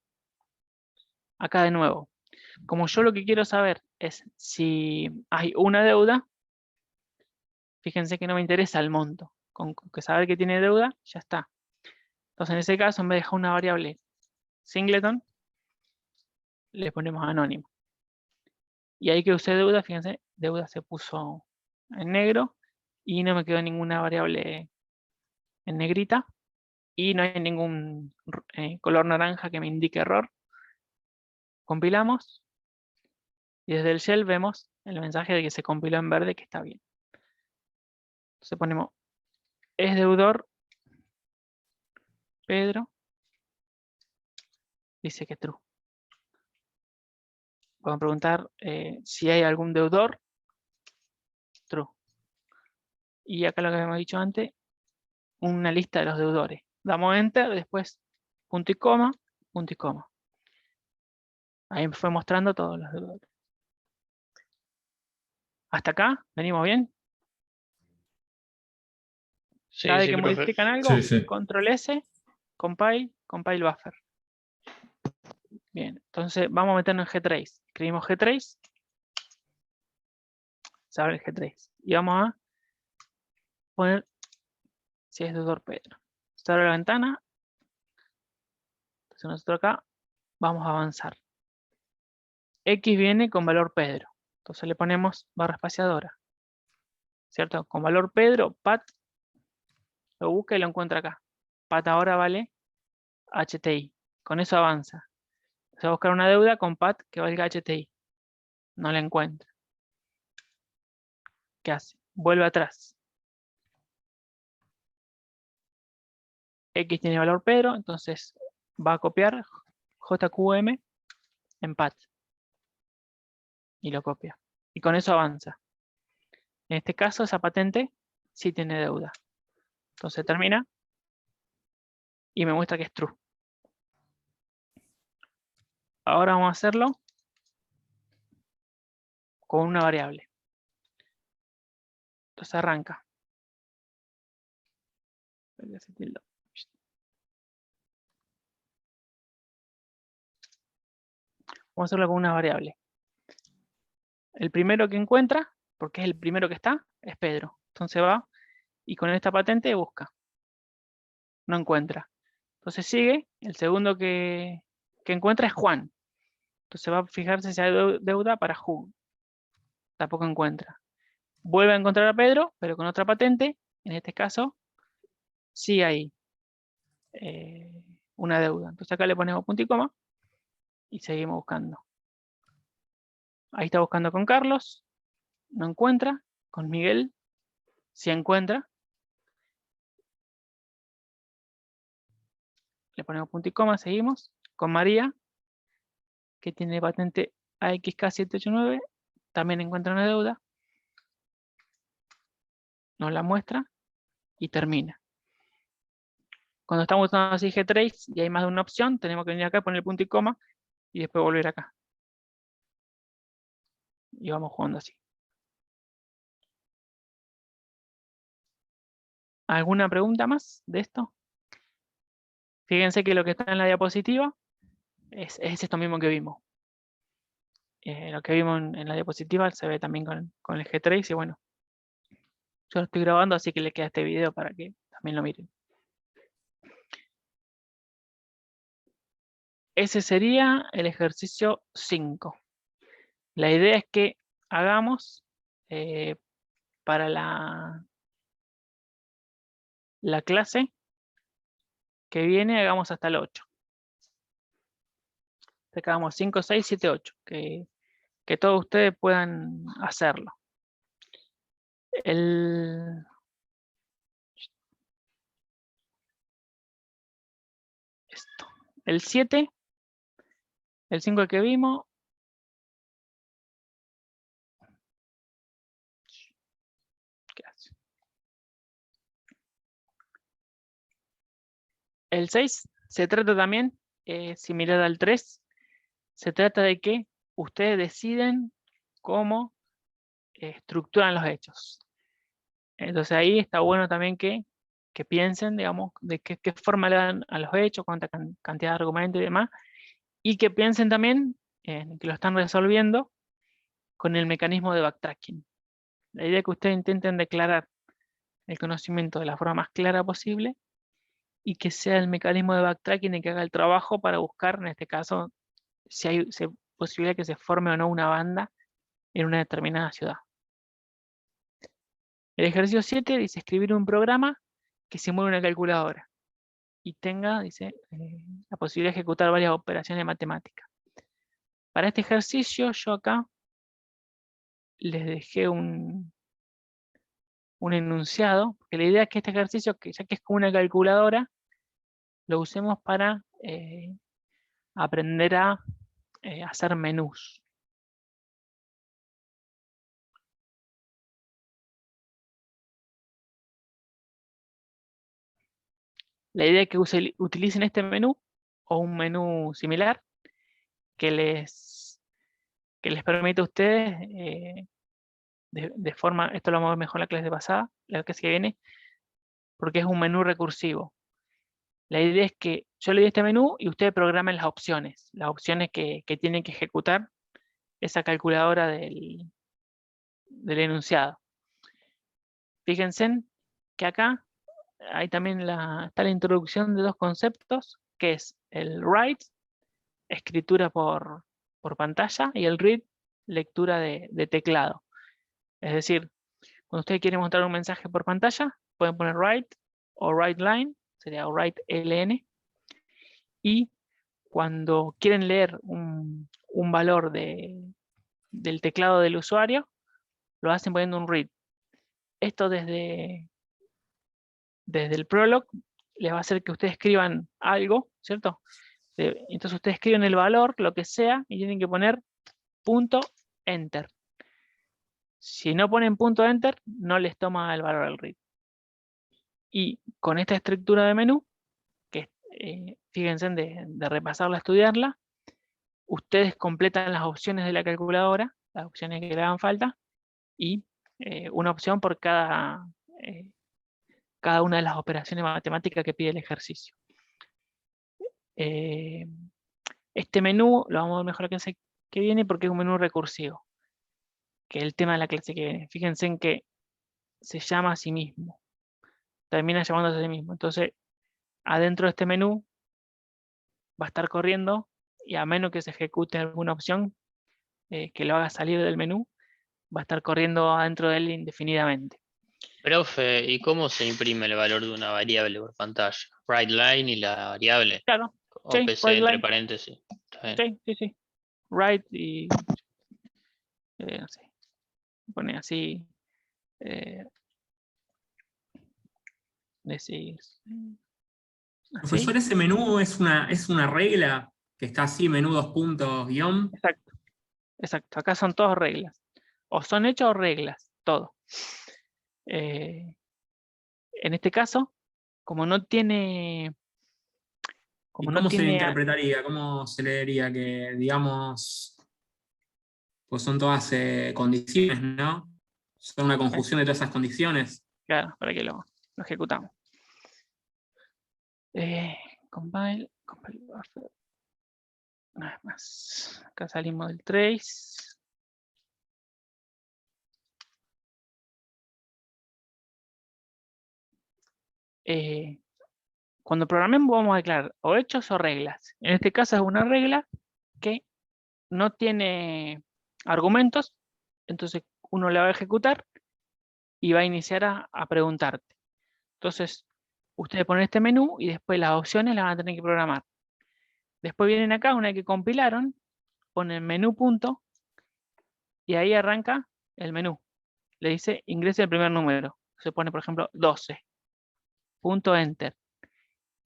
Acá de nuevo, como yo lo que quiero saber es si hay una deuda, fíjense que no me interesa el monto. Con que saber que tiene deuda, ya está. Entonces, en ese caso, en vez de dejar una variable singleton, le ponemos anónimo. Y ahí que usé deuda, fíjense, deuda se puso en negro y no me quedó ninguna variable en negrita y no hay ningún color naranja que me indique error. Compilamos y desde el shell vemos el mensaje de que se compiló en verde, que está bien. Entonces ponemos, es deudor Pedro, dice que true. Podemos preguntar si hay algún deudor, true. Y acá lo que habíamos dicho antes, una lista de los deudores. Damos enter, después punto y coma, punto y coma. Ahí me fue mostrando todos los deudores. ¿Hasta acá? ¿Venimos bien? Sí, Cada vez sí, que profe. modifican algo, Sí, sí. control S, compile buffer. Bien, entonces vamos a meternos en gtrace. Escribimos gtrace. Se abre el gtrace. Y vamos a poner si es deudor Pedro. Se abre la ventana. Entonces nosotros acá vamos a avanzar. X viene con valor Pedro. Entonces le ponemos barra espaciadora. ¿Cierto? Con valor Pedro, pat, lo busca y lo encuentra acá. Pat ahora vale HTI. Con eso avanza. Se va a buscar una deuda con pat que valga HTI. No la encuentra. ¿qué hace? Vuelve atrás. X tiene valor Pedro, entonces va a copiar JQM en PAT. Y lo copia. Y con eso avanza. En este caso, esa patente sí tiene deuda. Entonces termina y me muestra que es true. Ahora vamos a hacerlo con una variable. Entonces arranca. Vamos a hacerlo con una variable. El primero que encuentra, porque es el primero que está, es Pedro. Entonces va y con esta patente busca. No encuentra. Entonces sigue, el segundo que encuentra es Juan. Entonces va a fijarse si hay deuda para Juan. Tampoco encuentra. Vuelve a encontrar a Pedro, pero con otra patente. En este caso, sí hay una deuda. Entonces acá le ponemos punto y coma y seguimos buscando. Ahí está buscando con Carlos. No encuentra. Con Miguel sí encuentra. Le ponemos punto y coma, seguimos. Con María, que tiene patente AXK789, también encuentra una deuda. Nos la muestra y termina. Cuando estamos usando así Gtrace y hay más de una opción, tenemos que venir acá, poner el punto y coma y después volver acá. Y vamos jugando así. ¿Alguna pregunta más de esto? Fíjense que lo que está en la diapositiva es esto mismo que vimos. Lo que vimos en la diapositiva se ve también con el Gtrace y bueno, yo lo estoy grabando así que le queda este video para que también lo miren. Ese sería el ejercicio 5. La idea es que hagamos para la clase que viene, hagamos hasta el 8. Hagamos 5, 6, 7, 8. Que todos ustedes puedan hacerlo. El 7, el 5 que vimos. El 6 se trata también, similar al 3, se trata de que ustedes deciden cómo estructuran los hechos. Entonces ahí está bueno también que piensen, digamos, de qué forma le dan a los hechos, cuánta cantidad de argumentos y demás, y que piensen también que lo están resolviendo con el mecanismo de backtracking. La idea es que ustedes intenten declarar el conocimiento de la forma más clara posible y que sea el mecanismo de backtracking el que haga el trabajo para buscar, en este caso, si hay posibilidad que se forme o no una banda en una determinada ciudad. El ejercicio 7 dice escribir un programa que simule una calculadora y tenga, dice, la posibilidad de ejecutar varias operaciones matemáticas. Para este ejercicio yo acá les dejé un enunciado, porque la idea es que este ejercicio, que ya que es como una calculadora, lo usemos para aprender a hacer menús. La idea es que utilicen este menú o un menú similar que les permite a ustedes de forma, esto lo vamos a ver mejor en la clase pasada, la clase que viene, porque es un menú recursivo. La idea es que yo le doy este menú y ustedes programen las opciones que tienen que ejecutar esa calculadora del enunciado. Fíjense que acá hay también está la introducción de dos conceptos, que es el write, escritura por pantalla, y el read, lectura de teclado. Es decir, cuando ustedes quieren mostrar un mensaje por pantalla, pueden poner write o write line, sería write ln, y cuando quieren leer un valor del teclado del usuario, lo hacen poniendo un read. esto desde el Prolog les va a hacer que ustedes escriban algo, ¿cierto? Entonces ustedes escriben el valor, lo que sea, y tienen que poner punto enter. Si no ponen punto enter, no les toma el valor al read. Y con esta estructura de menú, que fíjense de repasarla, estudiarla, ustedes completan las opciones de la calculadora, las opciones que le hagan falta, y una opción por cada una de las operaciones matemáticas que pide el ejercicio. Este menú lo vamos a ver mejor la clase que viene porque es un menú recursivo, que es el tema de la clase que viene. Fíjense en que se llama a sí mismo, termina llamándose a sí mismo. Entonces, adentro de este menú va a estar corriendo, y a menos que se ejecute alguna opción que lo haga salir del menú, va a estar corriendo adentro de él indefinidamente. Profe, ¿y cómo se imprime el valor de una variable por pantalla? Write line y la variable. Claro, O sí, PC write entre line. paréntesis. Está bien. Sí. Write y no sé, pone así, decir así. Profesor, ese menú es una regla que está así, menú 2 puntos guión. Exacto. Acá son todas reglas. O son hechos o reglas, todo. En este caso, como no tiene... ¿Y cómo se interpretaría? ¿Cómo se leería? Que, digamos, pues son todas condiciones, ¿no? Son una conjunción de todas esas condiciones. Claro, para que lo ejecutamos. Compile buffer. Una vez más. Acá salimos del trace. Cuando programemos vamos a declarar o hechos o reglas. En este caso es una regla que no tiene argumentos, entonces uno la va a ejecutar y va a iniciar a preguntarte. Entonces, ustedes ponen este menú y después las opciones las van a tener que programar. Después vienen acá, una vez que compilaron, ponen menú punto y ahí arranca el menú. Le dice ingrese el primer número. Se pone, por ejemplo, 12. Punto enter.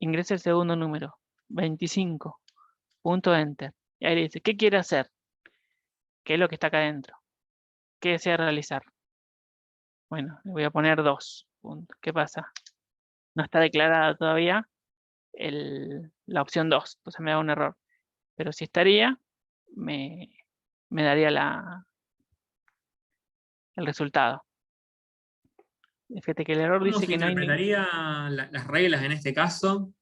Ingrese el segundo número. 25. Punto enter. Y ahí le dice, ¿qué quiere hacer? ¿Qué es lo que está acá adentro? ¿Qué desea realizar? Bueno, le voy a poner 2. ¿Qué pasa? No está declarada todavía la opción 2, entonces me da un error. Pero si estaría, me daría el resultado. Fíjate que el error ¿Cómo dice se que no hay interpretaría las reglas en este caso?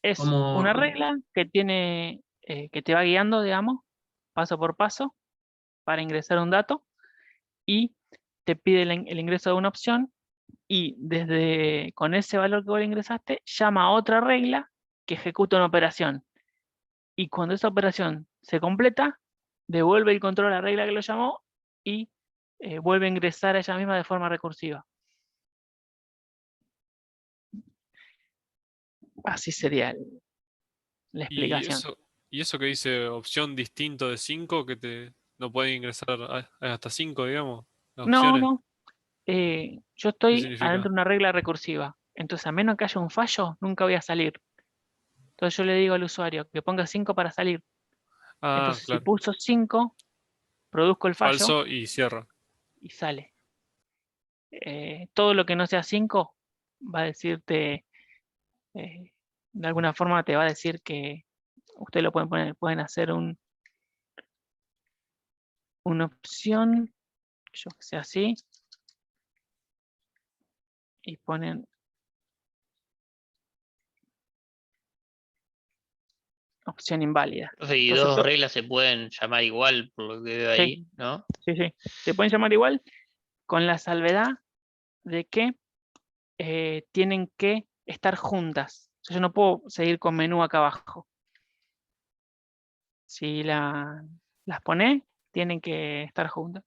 Es ¿Cómo- una regla que tiene, que te va guiando, digamos, paso por paso, para ingresar un dato, y te pide el ingreso de una opción, y con ese valor que vos le ingresaste, llama a otra regla que ejecuta una operación. Y cuando esa operación se completa, devuelve el control a la regla que lo llamó y vuelve a ingresar a ella misma de forma recursiva. Así sería la explicación. Y eso que dice opción distinto de 5, que no puede ingresar hasta 5, digamos, las opciones. No. Yo ¿Qué estoy significa? adentro de una regla recursiva. Entonces, a menos que haya un fallo, nunca voy a salir. Entonces yo le digo al usuario que ponga 5 para salir. Ah, Entonces, si claro. puso 5, produzco el fallo Falso y cierra. y sale. Todo lo que no sea 5 va a decirte, de alguna forma te va a decir que ustedes lo pueden poner, pueden hacer una opción, yo que sea así, y ponen opción inválida. Profe, y Entonces, dos reglas se pueden llamar igual, por lo que veo ahí, ¿no? sí, se pueden llamar igual, con la salvedad de que tienen que estar juntas. O sea, yo no puedo seguir con menú acá abajo. Si las pone, tienen que estar juntas.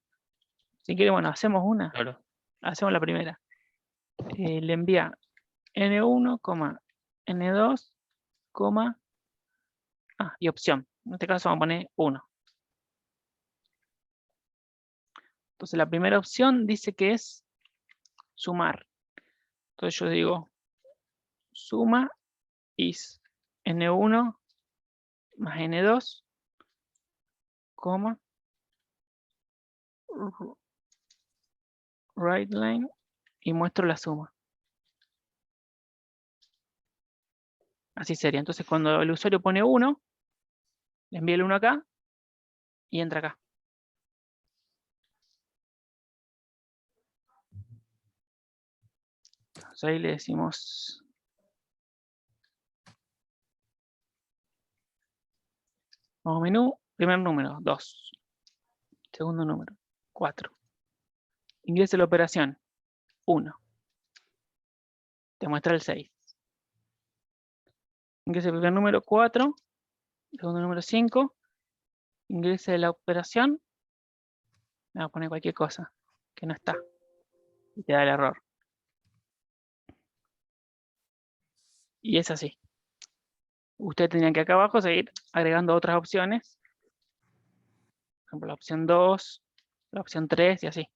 Si quiere, bueno, hacemos una. Claro. Hacemos la primera. Le envía N1, N2, y opción. En este caso vamos a poner 1. Entonces la primera opción dice que es sumar. Entonces yo digo, suma is n1 más n2, coma, right line, y muestro la suma. Así sería. Entonces cuando el usuario pone 1, le envía el 1 acá y entra acá. Entonces ahí le decimos vamos a menú, primer número, 2. Segundo número, 4. Ingrese la operación, 1. Te muestra el 6. Ingrese el primer número, 4. Segundo número, 5. Ingrese la operación. Me va a poner cualquier cosa que no está. Y te da el error. Y es así. Ustedes tenían que acá abajo seguir agregando otras opciones. Por ejemplo, la opción 2, la opción 3 y así.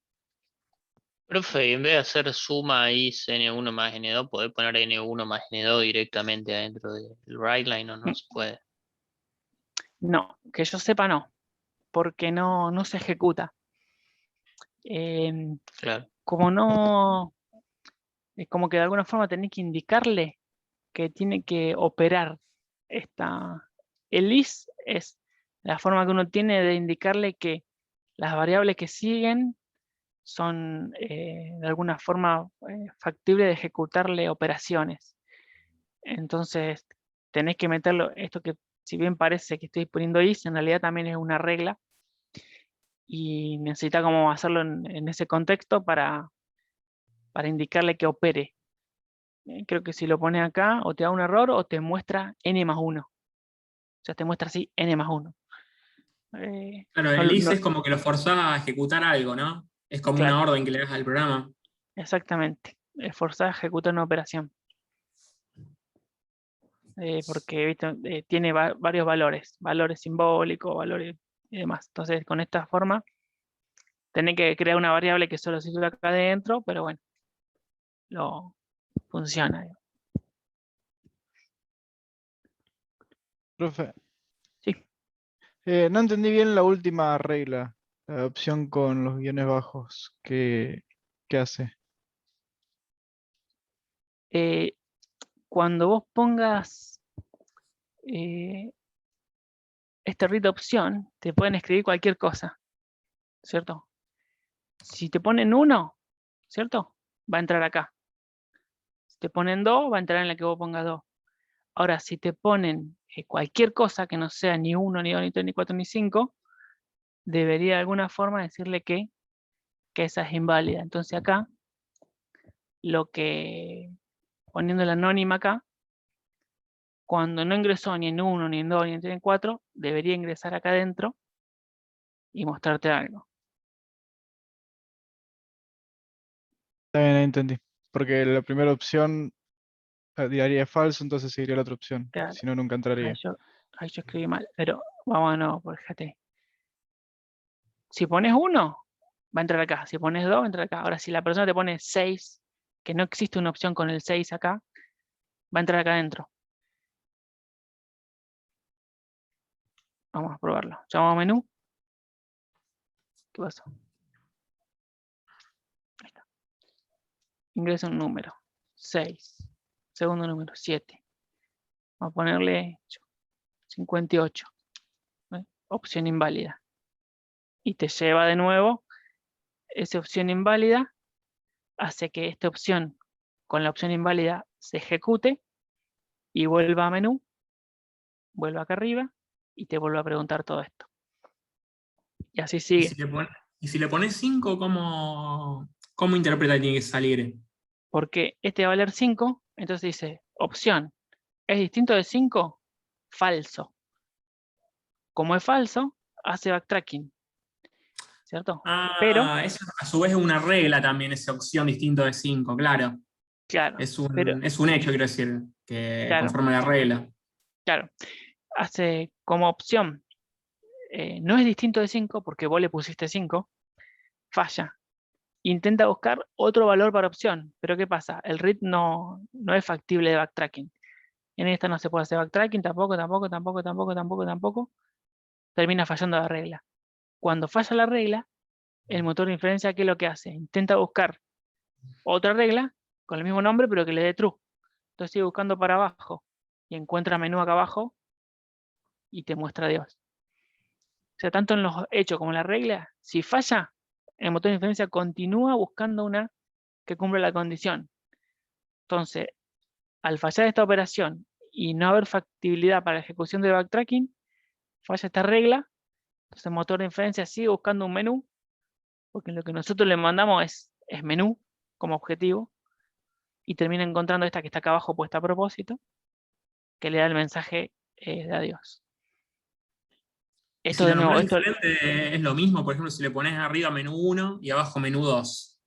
Profe, y en vez de hacer suma is n1 más n2, ¿podés poner n1 más n2 directamente adentro del right line o no se puede? No, que yo sepa no. Porque no se ejecuta. Claro. Como no... Es como que de alguna forma tenés que indicarle que tiene que operar esta... El is es la forma que uno tiene de indicarle que las variables que siguen son de alguna forma factibles de ejecutarle operaciones. Entonces tenés que meterlo, esto que si bien parece que estoy poniendo is, en realidad también es una regla y necesita como hacerlo en ese contexto para indicarle que opere. Creo que si lo pones acá, o te da un error o te muestra n más 1. O sea, te muestra así n más 1. Claro, el is es como que lo forzás a ejecutar algo, ¿no? Es como claro, una orden que le das al programa. exactamente. Es forzar a ejecutar una operación. Porque ¿viste? Tiene varios valores. Valores simbólicos, valores y demás. Entonces, con esta forma, tenés que crear una variable que solo sirve acá adentro, pero bueno, funciona. Profe, Sí. no entendí bien la última regla, la opción con los guiones bajos. ¿Qué hace? Cuando vos pongas esta read opción, te pueden escribir cualquier cosa, ¿cierto? Si te ponen 1, ¿cierto? Va a entrar acá. Si te ponen 2, va a entrar en la que vos pongas 2. Ahora, si te ponen cualquier cosa que no sea ni 1, ni 2, ni 3, ni 4, ni 5, debería de alguna forma decirle que esa es inválida. Entonces acá, poniendo la anónima acá, cuando no ingresó ni en 1, ni en 2, ni en 3, ni en 4, debería ingresar acá adentro y mostrarte algo. Está bien, ahí entendí. Porque la primera opción daría falso, entonces seguiría la otra opción. Claro. Si no, nunca entraría. Ahí yo escribí mal, pero vamos a nuevo, fíjate. Si pones 1, va a entrar acá. Si pones 2, va a entrar acá. Ahora, si la persona te pone 6, que no existe una opción con el 6 acá, va a entrar acá adentro. Vamos a probarlo. Llamamos a menú. ¿Qué pasó? Ahí está. Ingresa un número. 6. Segundo número, 7. Vamos a ponerle 58. Opción inválida. Y te lleva de nuevo esa opción inválida, hace que esta opción con la opción inválida se ejecute y vuelva a menú, vuelva acá arriba y te vuelve a preguntar todo esto. Y así sigue. Y si le pones 5, ¿cómo interpreta que tiene que salir? Porque este va a valer 5, entonces dice, opción, ¿es distinto de 5? Falso. Como es falso, hace backtracking. ¿Cierto? Pero, eso a su vez es una regla también, esa opción distinto de 5, claro. Claro. Es un hecho, quiero decir, que claro, conforme a la regla. Claro. Hace como opción, no es distinto de 5 porque vos le pusiste 5, falla. Intenta buscar otro valor para opción, pero ¿qué pasa? El read no es factible de backtracking. En esta no se puede hacer backtracking, tampoco. Termina fallando la regla. Cuando falla la regla, el motor de inferencia, ¿qué es lo que hace? Intenta buscar otra regla con el mismo nombre, pero que le dé true. Entonces sigue buscando para abajo y encuentra menú acá abajo y te muestra Dios. O sea, tanto en los hechos como en la regla, si falla, el motor de inferencia continúa buscando una que cumple la condición. Entonces, al fallar esta operación y no haber factibilidad para la ejecución de backtracking, falla esta regla. Entonces el motor de inferencia sigue buscando un menú, porque lo que nosotros le mandamos es menú como objetivo, y termina encontrando esta que está acá abajo puesta a propósito, que le da el mensaje de adiós. Esto Si de lo nuevo, nombras diferente, es lo mismo. Por ejemplo, si le pones arriba menú 1 y abajo menú 2,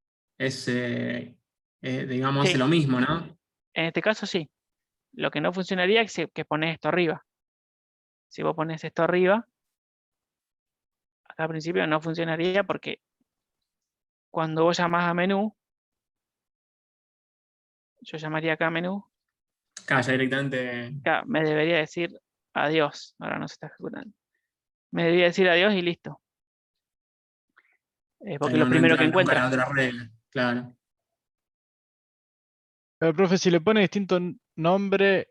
digamos, sí, hace lo mismo, ¿no? en este caso sí. Lo que no funcionaría es que pones esto arriba. Si vos pones esto arriba, acá al principio no funcionaría porque cuando vos llamás a menú, yo llamaría acá a menú, Acá ya directamente. acá me debería decir adiós. Ahora no se está ejecutando. Me debería decir adiós y listo. Porque es lo No primero entra que nunca encuentra. la otra regla, claro. Pero, profe, si le pone distinto nombre,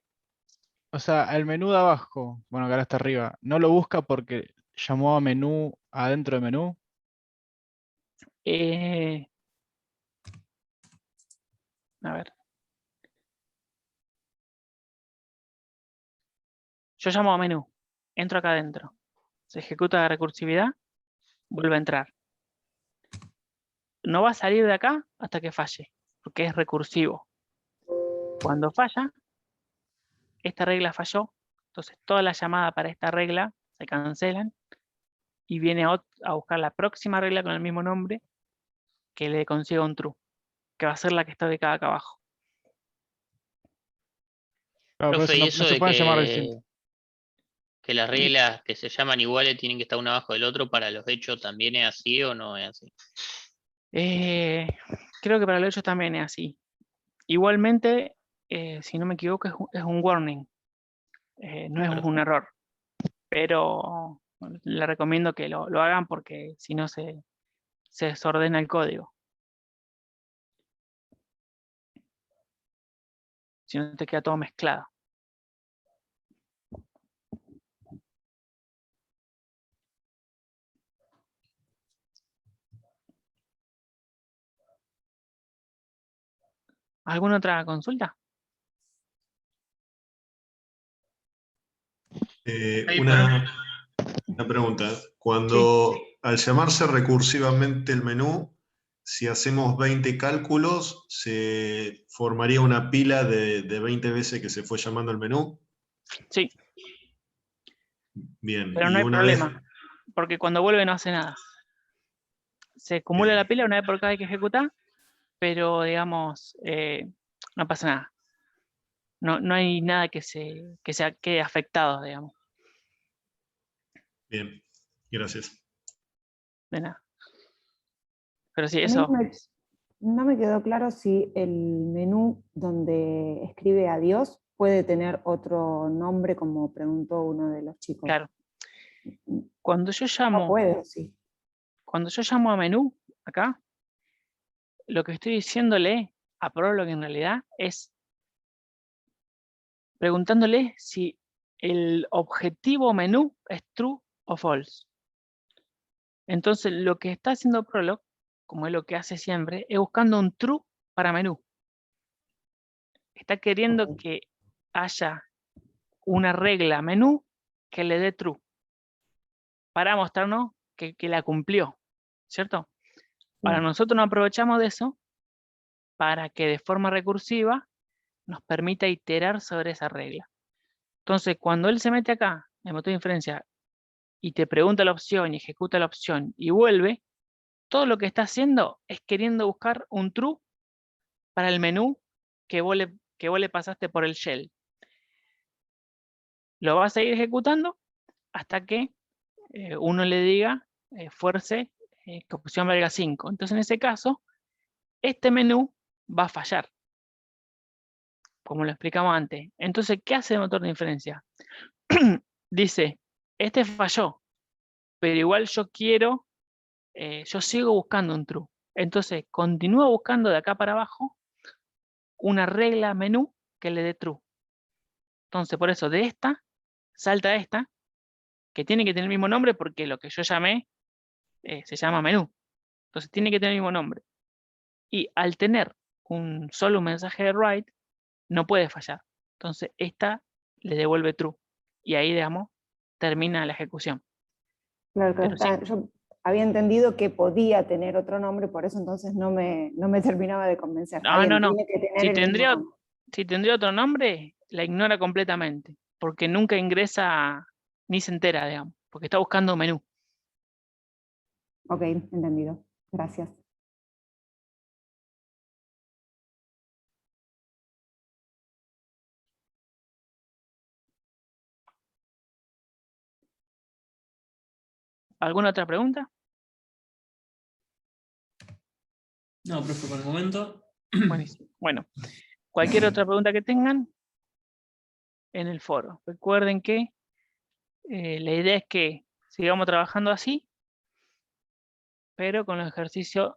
o sea, al menú de abajo, bueno, que ahora está arriba, ¿no lo busca porque llamó a menú adentro de menú? A ver. Yo llamo a menú, entro acá adentro. Se ejecuta la recursividad, vuelve a entrar. No va a salir de acá hasta que falle, porque es recursivo. Cuando falla, esta regla falló, entonces todas las llamadas para esta regla se cancelan y viene a buscar la próxima regla con el mismo nombre que le consiga un true, que va a ser la que está ubicada acá abajo. Claro, por Profe, eso y no eso se de pueden llamar distinto. que las reglas que se llaman iguales tienen que estar una abajo del otro para los hechos, ¿también es así o no es así? Creo que para los hechos también es así. Igualmente, si no me equivoco, es un warning, no es un error. Pero bueno, le recomiendo que lo hagan porque si no se desordena el código. Si no te queda todo mezclado. ¿Alguna otra consulta? Una pregunta. Cuando al llamarse recursivamente el menú, si hacemos 20 cálculos, ¿se formaría una pila de 20 veces que se fue llamando el menú? Sí. Bien. Pero no hay problema, porque cuando vuelve no hace nada. Se acumula la pila una vez por cada vez que ejecuta, pero digamos, no pasa nada. No hay nada que quede afectado, digamos. Bien, gracias. De nada. Pero sí, A mí eso. no me quedó claro si el menú donde escribe adiós puede tener otro nombre, como preguntó uno de los chicos. Claro. Cuando yo llamo. No puede, sí. Cuando yo llamo a menú, acá, lo que estoy diciéndole a Prolog en realidad es preguntándole si el objetivo menú es true o false. Entonces, lo que está haciendo Prolog, como es lo que hace siempre, es buscando un true para menú. Está queriendo que haya una regla menú que le dé true, para mostrarnos que la cumplió, ¿cierto? Ahora nosotros nos aprovechamos de eso para que de forma recursiva nos permita iterar sobre esa regla. Entonces, cuando él se mete acá, en el motor de inferencia, y te pregunta la opción y ejecuta la opción y vuelve, todo lo que está haciendo es queriendo buscar un true para el menú que vos le pasaste por el shell. Lo va a seguir ejecutando hasta que uno le diga, fuerce que opción valga 5. Entonces en ese caso, este menú va a fallar, como lo explicamos antes. Entonces, ¿qué hace el motor de inferencia? Dice, este falló, pero igual yo quiero, yo sigo buscando un true. Entonces, continúa buscando de acá para abajo una regla menú que le dé true. Entonces, por eso de esta, salta a esta, que tiene que tener el mismo nombre porque lo que yo llamé se llama menú. Entonces, tiene que tener el mismo nombre. Y al tener solo un mensaje de write, no puede fallar. Entonces, esta le devuelve true. Y ahí, digamos, termina la ejecución. Claro, Pero sí. yo había entendido que podía tener otro nombre, por eso entonces no me terminaba de convencer. Está bien, No. tiene que tener Si el mismo tendría, nombre. si tendría otro nombre, la ignora completamente. Porque nunca ingresa ni se entera, digamos. Porque está buscando menú. Ok, entendido. Gracias. ¿Alguna otra pregunta? No, profe, por el momento. Buenísimo. Bueno, cualquier otra pregunta que tengan en el foro. Recuerden que la idea es que sigamos trabajando así, pero con los ejercicios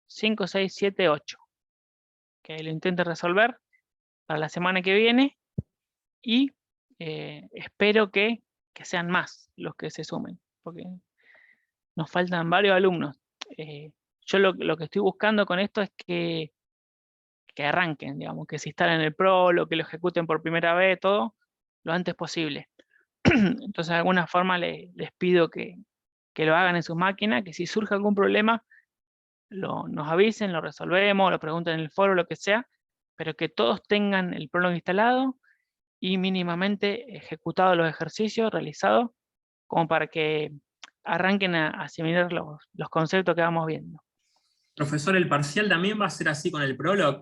5, 6, 7, 8. Que lo intente resolver para la semana que viene y espero que sean más los que se sumen, porque nos faltan varios alumnos. Yo lo que estoy buscando con esto es que arranquen, digamos, que se instalen el Prolo, que lo ejecuten por primera vez, todo, lo antes posible. Entonces, de alguna forma les pido que lo hagan en sus máquinas, que si surge algún problema, nos avisen, lo resolvemos, lo pregunten en el foro, lo que sea, pero que todos tengan el Prolog instalado y mínimamente ejecutados los ejercicios realizados, como para que arranquen a asimilar los conceptos que vamos viendo. Profesor, ¿el parcial también va a ser así con el Prolog?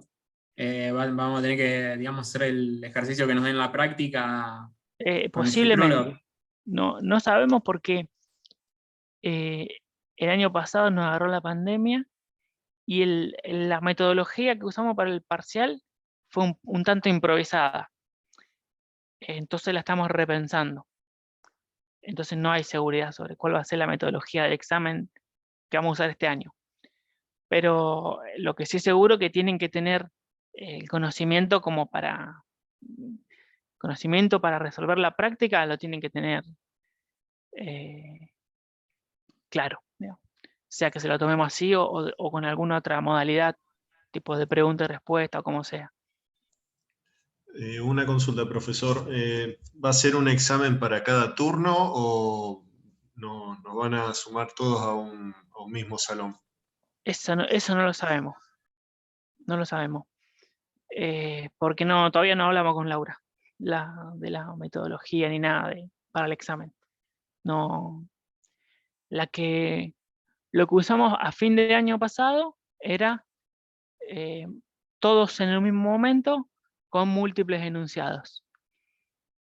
Vamos a tener que, digamos, hacer el ejercicio que nos den en la práctica con ese Prolog. Posiblemente. No sabemos porque el año pasado nos agarró la pandemia y la metodología que usamos para el parcial fue un tanto improvisada. Entonces la estamos repensando. Entonces no hay seguridad sobre cuál va a ser la metodología del examen que vamos a usar este año. Pero lo que sí es seguro que tienen que tener el conocimiento conocimiento para resolver la práctica, lo tienen que tener claro, digamos. Sea que se lo tomemos así o con alguna otra modalidad, tipo de pregunta y respuesta o como sea. Una consulta, profesor. ¿Va a ser un examen para cada turno o nos van a sumar todos a un mismo salón? Eso no lo sabemos. No lo sabemos. Porque todavía no hablamos con Laura de la metodología ni nada para el examen. No. Lo que usamos a fin de año pasado era todos en el mismo momento con múltiples enunciados.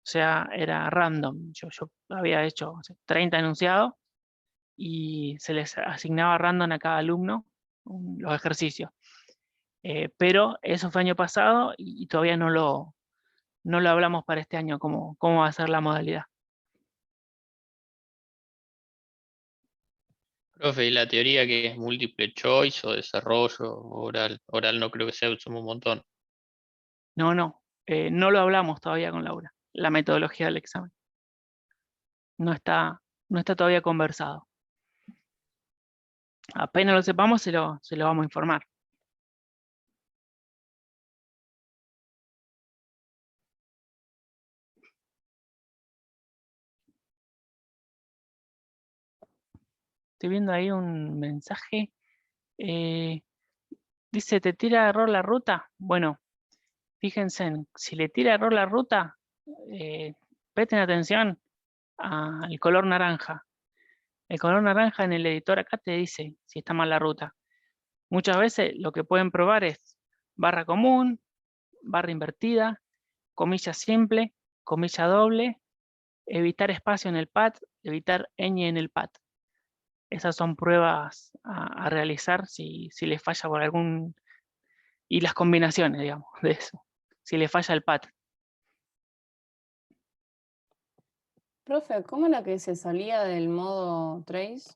O sea, era random. Yo había hecho 30 enunciados y se les asignaba random a cada alumno los ejercicios. Pero eso fue año pasado y todavía no lo hablamos para este año, cómo va a ser la modalidad. Profe, ¿y la teoría que es múltiple choice o desarrollo oral? Oral no creo que sea, usamos un montón. No lo hablamos todavía con Laura, la metodología del examen. No está todavía conversado. Apenas lo sepamos, se lo vamos a informar. Estoy viendo ahí un mensaje. Dice, ¿te tira error la ruta? Bueno, fíjense, si le tira error la ruta, presten atención al color naranja. El color naranja en el editor acá te dice si está mal la ruta. Muchas veces lo que pueden probar es barra común, barra invertida, comilla simple, comilla doble, evitar espacio en el pad, evitar ñ en el pad. esas son pruebas a realizar si le falla por algún... Y las combinaciones, digamos, de eso. Si le falla el pattern. Profe, ¿cómo era que se salía del modo trace?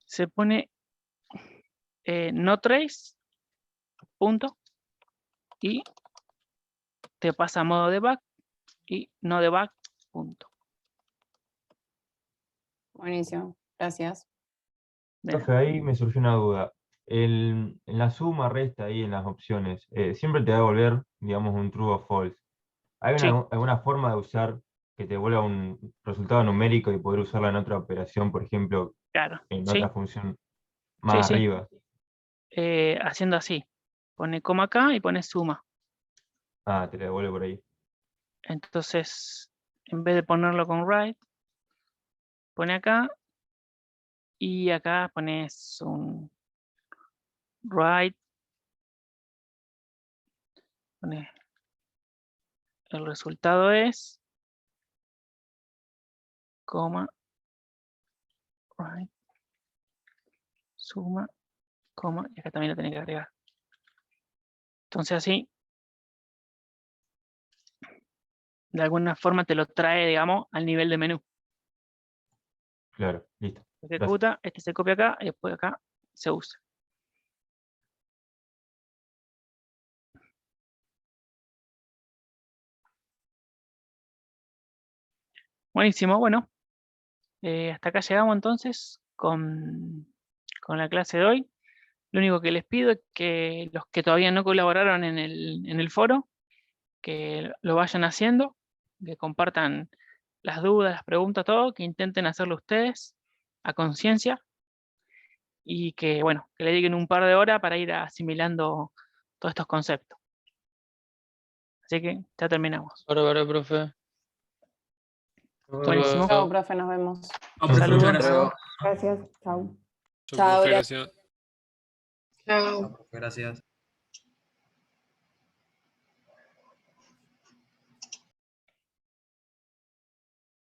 Se pone no trace, punto, y te pasa a modo debug, y no debug, punto. Buenísimo, gracias. Profe, ahí me surgió una duda. En la suma, resta ahí en las opciones, siempre te va a devolver, digamos, un true o false. ¿Hay Sí. alguna forma de usar que te devuelva un resultado numérico y poder usarla en otra operación, por ejemplo, Claro, en sí. otra función más Sí. arriba? Haciendo así. Pone coma acá y pone suma. Ah, te la devuelve por ahí. Entonces, en vez de ponerlo con write, pone acá y acá pones un write. Pone el resultado es coma write suma coma y acá también lo tenés que agregar. Entonces así, de alguna forma te lo trae, digamos, al nivel de menú. Claro, listo. Se Gracias. ejecuta, este se copia acá y después acá se usa. Buenísimo, bueno. Hasta acá llegamos entonces con la clase de hoy. Lo único que les pido es que los que todavía no colaboraron en el foro, que lo vayan haciendo, que compartan las dudas, las preguntas, todo, que intenten hacerlo ustedes a conciencia y que, bueno, que le dediquen un par de horas para ir asimilando todos estos conceptos. Así que ya terminamos. Bárbaro, profe. Buenísimo. Chao, profe, nos vemos. Saludos. Muchas gracias. Gracias, chao. Chau, Chao, profe, gracias. gracias. Gracias.